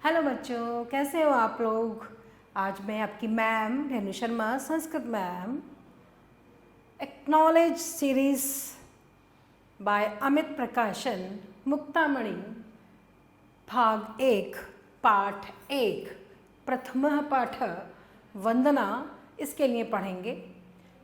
Hello बच्चों, कैसे हो आप लोग। आज मैं आपकी ma'am Renu Sharma, Sanskrit ma'am, acknowledge series by Amit प्रकाशन मुक्तामणि भाग 1 पाठ 1 प्रथमः पाठ वंदना इसके लिए पढ़ेंगे।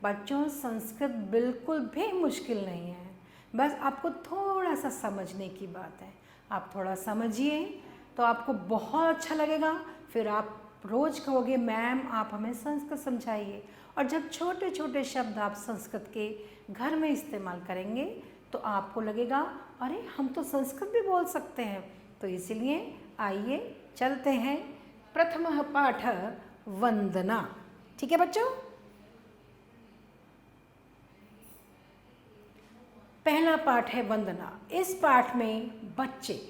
बच्चों, संस्कृत बिल्कुल भी मुश्किल नहीं है, बस आपको थोड़ा सा समझने की बात है। आप थोड़ा समझिए तो आपको बहुत अच्छा लगेगा। फिर आप रोज़ कहोगे मैम आप हमें संस्कृत समझाइए। और जब छोटे छोटे शब्द आप संस्कृत के घर में इस्तेमाल करेंगे तो आपको लगेगा अरे हम तो संस्कृत भी बोल सकते हैं। तो इसीलिए आइए चलते हैं प्रथमः पाठ वंदना। ठीक है बच्चों, पहला पाठ है वंदना। इस पाठ में बच्चे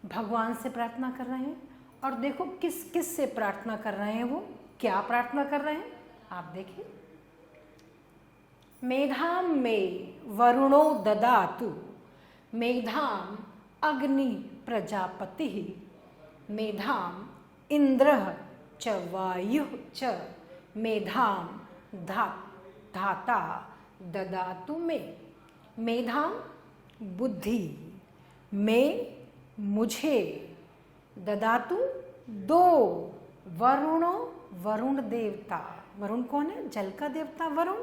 भगवान से प्रार्थना कर रहे हैं और देखो किस किस से प्रार्थना कर रहे हैं, वो क्या प्रार्थना कर रहे हैं आप देखिए। मेधाम में वरुणो ददातु, मेधाम अग्नि प्रजापति, मेधाम इंद्रः च वायुः च, मेधाम धाता ददातु मे। मेधाम बुद्धि, में मुझे, ददातु दो, वरुणो वरुण देवता। वरुण कौन है? जल का देवता वरुण।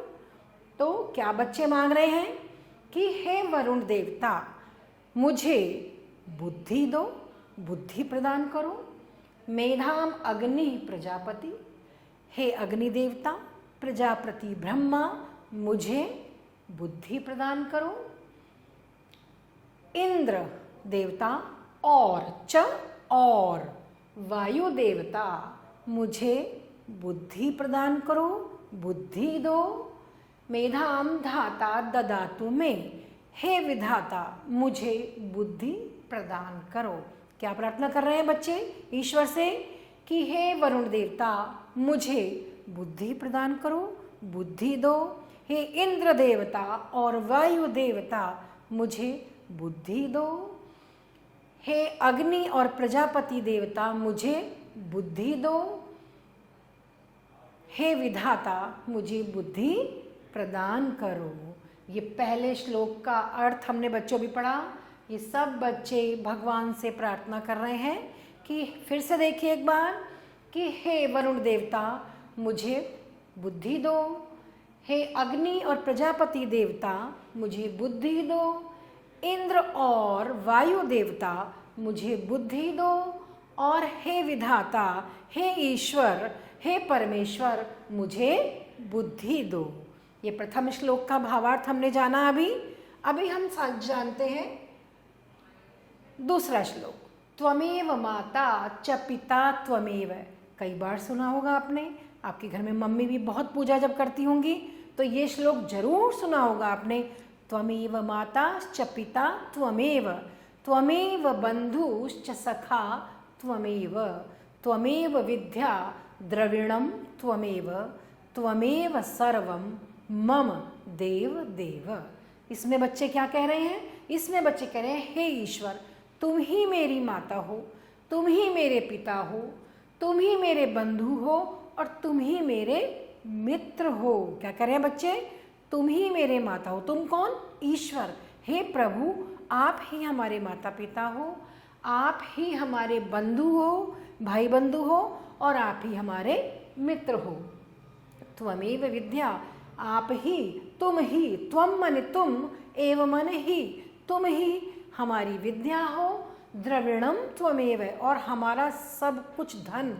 तो क्या बच्चे मांग रहे हैं कि हे वरुण देवता मुझे बुद्धि दो, बुद्धि प्रदान करो। मेधाम अग्नि प्रजापति, हे अग्नि देवता प्रजापति ब्रह्मा मुझे बुद्धि प्रदान करो। इंद्र देवता और वायु देवता मुझे बुद्धि प्रदान करो, बुद्धि दो। मेधाम धाता ददातु मे, हे विधाता मुझे बुद्धि प्रदान करो। क्या प्रार्थना कर रहे हैं बच्चे ईश्वर से कि हे वरुण देवता मुझे बुद्धि प्रदान करो, बुद्धि दो। हे इंद्र देवता और वायु देवता मुझे बुद्धि दो। हे अग्नि और प्रजापति देवता मुझे बुद्धि दो। हे विधाता मुझे बुद्धि प्रदान करो। ये पहले श्लोक का अर्थ हमने बच्चों भी पढ़ा। ये सब बच्चे भगवान से प्रार्थना कर रहे हैं कि फिर से देखिए एक बार कि हे वरुण देवता मुझे बुद्धि दो, हे अग्नि और प्रजापति देवता मुझे बुद्धि दो, इंद्र और वायु देवता मुझे बुद्धि दो, और हे विधाता हे ईश्वर हे परमेश्वर मुझे बुद्धि दो। ये प्रथम श्लोक का भावार्थ हमने जाना। अभी हम जानते हैं दूसरा श्लोक। त्वमेव माता च पिता त्वमेव। कई बार सुना होगा आपने, आपके घर में मम्मी भी बहुत पूजा जब करती होंगी तो ये श्लोक जरूर सुना होगा आपने। त्वमेव माता च पिता त्वमेव, त्वमेव बंधुश्च सखा त्वमेव, त्वमेव विद्या द्रविणम त्वमेव, त्वमेव सर्वम मम देव देव। इसमें बच्चे क्या कह रहे हैं? इसमें बच्चे कह रहे हैं हे ईश्वर तुम ही मेरी माता हो, तुम ही मेरे पिता हो, तुम ही मेरे बंधु हो और तुम ही मेरे मित्र हो। क्या कह रहे हैं बच्चे? तुम ही मेरे माता हो। तुम कौन? ईश्वर। हे प्रभु आप ही हमारे माता पिता हो, आप ही हमारे बंधु हो, भाई बंधु हो, और आप ही हमारे मित्र हो। त्वमेव विद्या, आप ही, तुम ही, त्वम मन तुम, एव मन ही, तुम ही हमारी विद्या हो। द्रविणम त्वमेव, और हमारा सब कुछ धन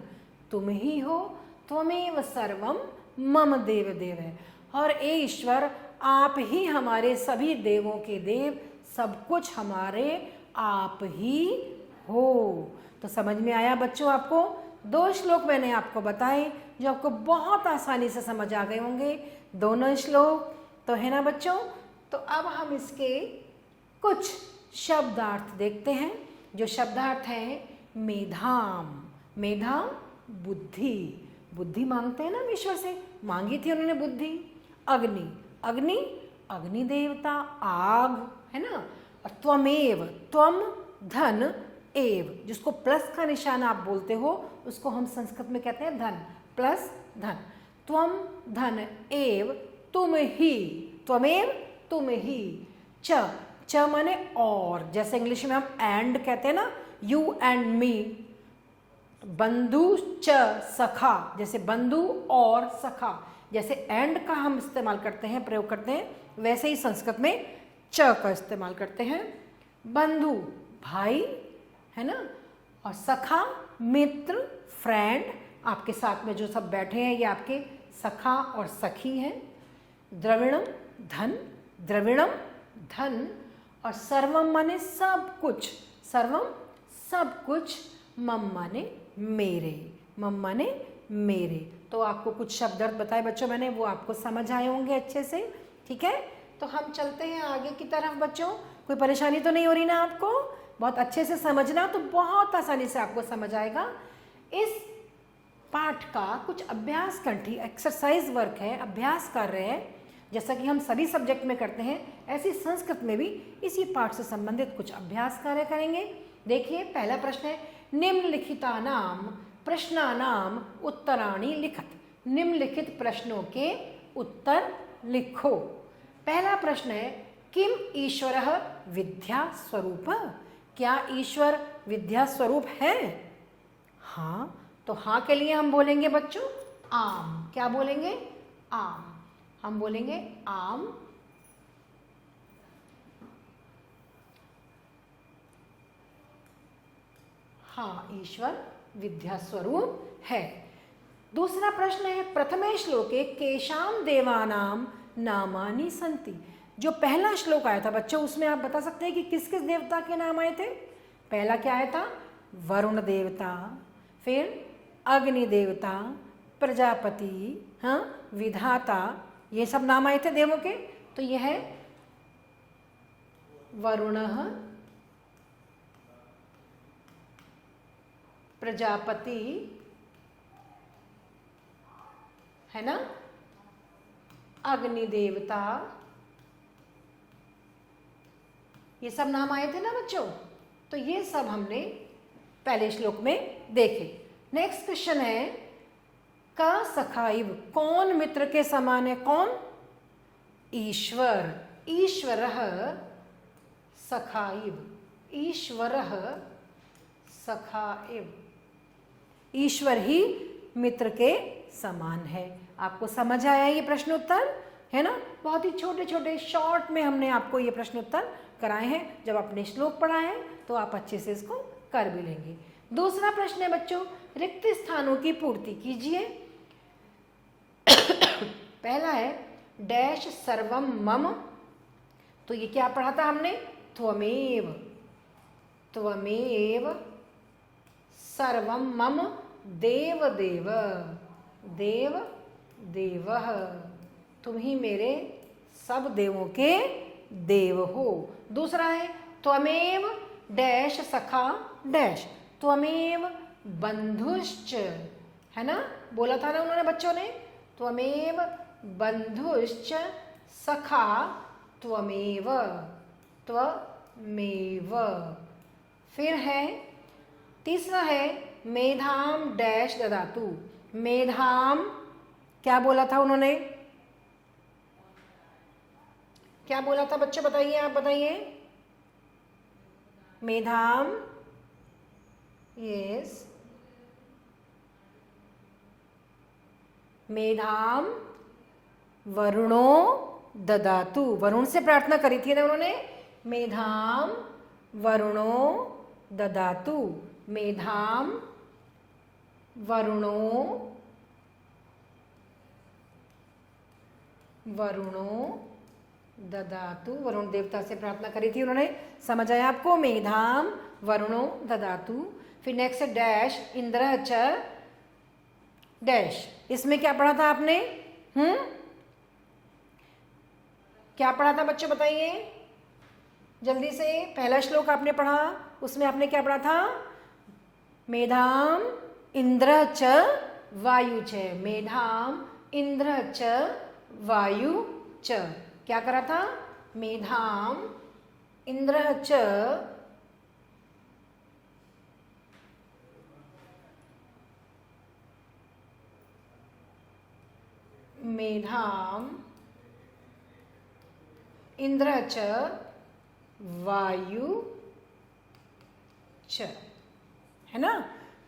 तुम ही हो। त्वमेव सर्वम मम देव देव है, और ए ईश्वर आप ही हमारे सभी देवों के देव, सब कुछ हमारे आप ही हो। तो समझ में आया बच्चों आपको? दो श्लोक मैंने आपको बताए जो आपको बहुत आसानी से समझ आ गए होंगे, दोनों श्लोक तो है ना बच्चों। तो अब हम इसके कुछ शब्दार्थ देखते हैं। जो शब्दार्थ है मेधाम, मेधाम बुद्धि, बुद्धि मांगते हैं ना हम ईश्वर से, मांगी थी उन्होंने बुद्धि। अग्नि, अग्नि अग्नि देवता आग है ना। और त्वमेव, त्वम धन, एव, जिसको प्लस का निशान आप बोलते हो उसको हम संस्कृत में कहते हैं धन, प्लस धन। त्वम धन एव तुम ही, त्वमेव तुम ही। च, च माने और, जैसे इंग्लिश में हम एंड कहते हैं ना, यू एंड मी। बंधु च सखा, जैसे बंधु और सखा, जैसे एंड का हम इस्तेमाल करते हैं, प्रयोग करते हैं, वैसे ही संस्कृत में च का इस्तेमाल करते हैं। बंधु भाई है ना, और सखा मित्र, फ्रेंड, आपके साथ में जो सब बैठे हैं ये आपके सखा और सखी हैं। द्रविणम धन, द्रविणम धन, और सर्वम माने सब कुछ, सर्वम सब कुछ, मम माने मेरे, मम माने मेरे। तो आपको कुछ शब्द अर्थ बताए बच्चों मैंने, वो आपको समझ आए होंगे अच्छे से, ठीक है। तो हम चलते हैं आगे की तरफ बच्चों। कोई परेशानी तो नहीं हो रही ना आपको? बहुत अच्छे से समझना तो बहुत आसानी से आपको समझ आएगा। इस पाठ का कुछ अभ्यास कंठी एक्सरसाइज वर्क है, अभ्यास कार्य है, जैसा कि हम सभी सब्जेक्ट में करते हैं, ऐसी संस्कृत में भी इसी पाठ से संबंधित कुछ अभ्यास कार्य करेंगे। देखिए पहला प्रश्न है, निम्नलिखितानाम प्रश्नानाम उत्तराणि लिखत। निम्नलिखित प्रश्नों के उत्तर लिखो। पहला प्रश्न है, किम ईश्वरः विद्या स्वरूप? क्या ईश्वर विद्या स्वरूप है? हाँ, तो हाँ के लिए हम बोलेंगे बच्चों आम। क्या बोलेंगे? आम। हम बोलेंगे आम। हाँ, ईश्वर विद्या स्वरूप है। दूसरा प्रश्न है, प्रथमे श्लोके केशाम देवानाम नामानि संति। जो पहला श्लोक आया था बच्चों, उसमें आप बता सकते हैं कि किस किस देवता के नाम आए थे? पहला क्या आया था? वरुण देवता, फिर अग्नि देवता, प्रजापति, हाँ, विधाता, ये सब नाम आए थे देवों के। तो यह है वरुणः, प्रजापति, है ना, अग्नि देवता, ये सब नाम आए थे ना बच्चों। तो ये सब हमने पहले श्लोक में देखे। नेक्स्ट क्वेश्चन है, का सखाइव, कौन मित्र के समान है? कौन? ईश्वर। ईश्वरः सखाइव, ईश्वरः सखाइव, ईश्वर ही मित्र के समान है। आपको समझ आया ये प्रश्न उत्तर, है ना? बहुत ही छोटे छोटे शॉर्ट में हमने आपको ये प्रश्न उत्तर कराए हैं। जब आपने श्लोक पढ़ा है तो आप अच्छे से इसको कर भी लेंगे। दूसरा प्रश्न है बच्चों, रिक्त स्थानों की पूर्ति कीजिए। पहला है डैश सर्वम मम। तो ये क्या पढ़ा था हमने? त्वमेव, त्वमेव सर्वम मम देव देव, देव देवः, तुम ही मेरे सब देवों के देव हो। दूसरा है त्वमेव डैश सखा डैश, त्वमेव बंधुश्च, है ना, बोला था ना उन्होंने बच्चों ने, त्वमेव बंधुश्च सखा त्वमेव, त्वमेव। फिर है तीसरा है मेधाम डैश ददातु। मेधाम क्या बोला था उन्होंने? क्या बोला था बच्चे, बताइए, आप बताइए। मेधाम, यस, मेधाम वरुणो ददातु। वरुण से प्रार्थना करी थी ना उन्होंने, मेधाम वरुणो ददातु, मेधाम वरुणो, वरुणो ददातु। वरुण देवता से प्रार्थना करी थी उन्होंने, समझ आया आपको? मेधाम वरुणो ददातु। फिर नेक्स्ट है डैश इंद्र च डैश। इसमें क्या पढ़ा था आपने? क्या पढ़ा था बच्चों, बताइए जल्दी से। पहला श्लोक आपने पढ़ा, उसमें आपने क्या पढ़ा था? मेधाम इंद्र च वायु च, मेधाम इंद्र च वायु च। क्या करा था? मेधाम इंद्र च मेधाम इंद्र च वायु च, है ना।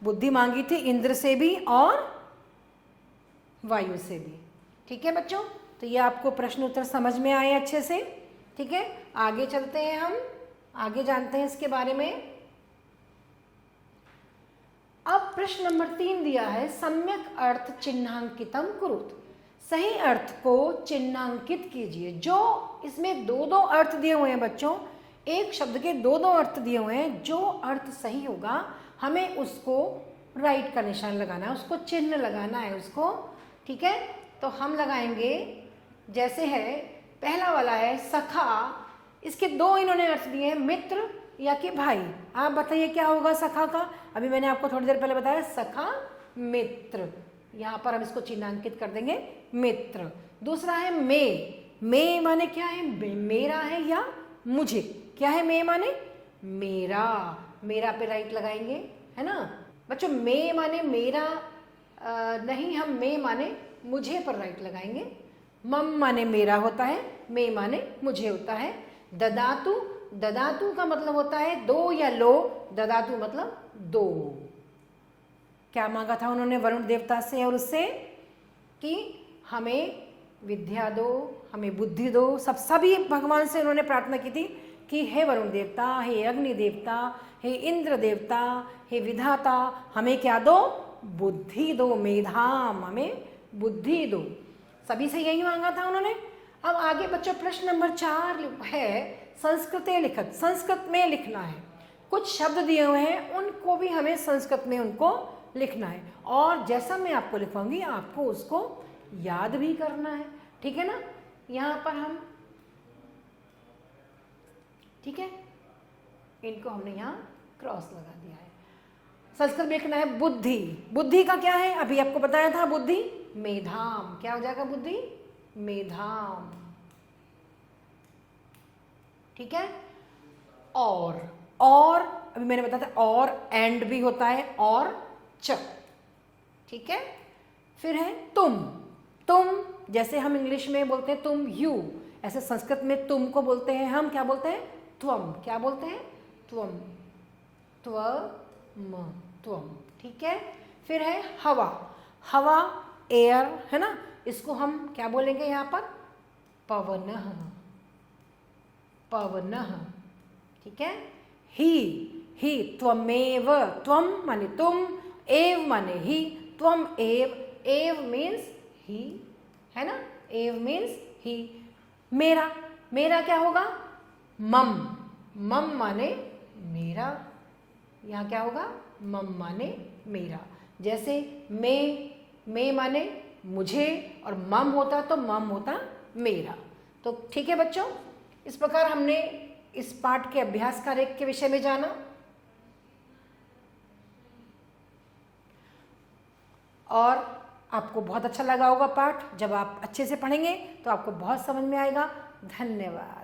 बुद्धि मांगी थी इंद्र से भी और वायु से भी। ठीक है बच्चों, तो ये आपको प्रश्न उत्तर समझ में आए अच्छे से। ठीक है, आगे चलते हैं, हम आगे जानते हैं इसके बारे में। अब प्रश्न नंबर 3 दिया है, सम्यक अर्थ चिन्हांकितम कुरुत। सही अर्थ को चिन्हांकित कीजिए। जो इसमें दो दो अर्थ दिए हुए हैं बच्चों, एक शब्द के दो दो अर्थ दिए हुए हैं, जो अर्थ सही होगा हमें उसको राइट का निशान लगाना है, उसको चिन्ह लगाना है उसको। ठीक है, तो हम लगाएंगे, जैसे है पहला वाला है सखा, इसके दो इन्होंने अर्थ दिए हैं, मित्र या कि भाई। आप बताइए क्या होगा सखा का। अभी मैंने आपको थोड़ी देर पहले बताया सखा मित्र, यहाँ पर हम इसको चिन्हांकित कर देंगे मित्र। दूसरा है मे माने क्या है, मेरा है या मुझे। क्या है मे माने मेरा, मेरा पे राइट लगाएंगे, है ना बच्चों। मे माने मेरा नहीं, हम मे माने मुझे पर राइट लगाएंगे। मम माने मेरा होता है, मे माने मुझे होता है। ददातु, ददातु का मतलब होता है दो या लो, ददातु मतलब दो। क्या मांगा था उन्होंने वरुण देवता से और उससे, कि हमें विद्या दो, हमें बुद्धि दो। सभी भगवान से उन्होंने प्रार्थना की थी कि हे वरुण देवता, हे अग्नि देवता, हे इंद्र देवता, हे विधाता, हमें क्या दो, बुद्धि दो, मेधाम, हमें बुद्धि दो। सभी से यही मांगा था उन्होंने। अब आगे बच्चों प्रश्न नंबर 4 है संस्कृते लिखत, संस्कृत में लिखना है। कुछ शब्द दिए हुए हैं, उनको भी हमें संस्कृत में उनको लिखना है, और जैसा मैं आपको लिखवाऊंगी आपको उसको याद भी करना है। ठीक है ना, यहाँ पर हम, ठीक है, इनको हमने यहाँ क्रॉस लगा दिया है। संस्कृत में लिखना है बुद्धि। बुद्धि का क्या है, अभी आपको बताया था, बुद्धि मेधाम। क्या हो जाएगा बुद्धि, मेधाम। ठीक है, और अभी मैंने बताया था, और एंड भी होता है, और च। ठीक है, फिर है तुम। तुम जैसे हम इंग्लिश में बोलते हैं तुम, यू, ऐसे संस्कृत में तुम को बोलते हैं हम, क्या बोलते हैं, त्वम। क्या बोलते हैं, त्वम, त्वम, त्वम। ठीक है, फिर है हवा। हवा एयर, है ना, इसको हम क्या बोलेंगे यहाँ पर, पवनः, पवनः। ठीक है, ही त्वमेव, त्वम माने तुम, एव माने ही, त्वम एव, एव मीन्स ही, है ना, एव मीन्स ही। मेरा, मेरा क्या होगा, मम, मम माने मेरा, यहाँ क्या होगा, मम माने मेरा। जैसे मैं माने मुझे, और मम होता तो मम होता मेरा। तो ठीक है बच्चों, इस प्रकार हमने इस पाठ के अभ्यास कार्य के विषय में जाना, और आपको बहुत अच्छा लगा होगा पाठ। जब आप अच्छे से पढ़ेंगे तो आपको बहुत समझ में आएगा। धन्यवाद।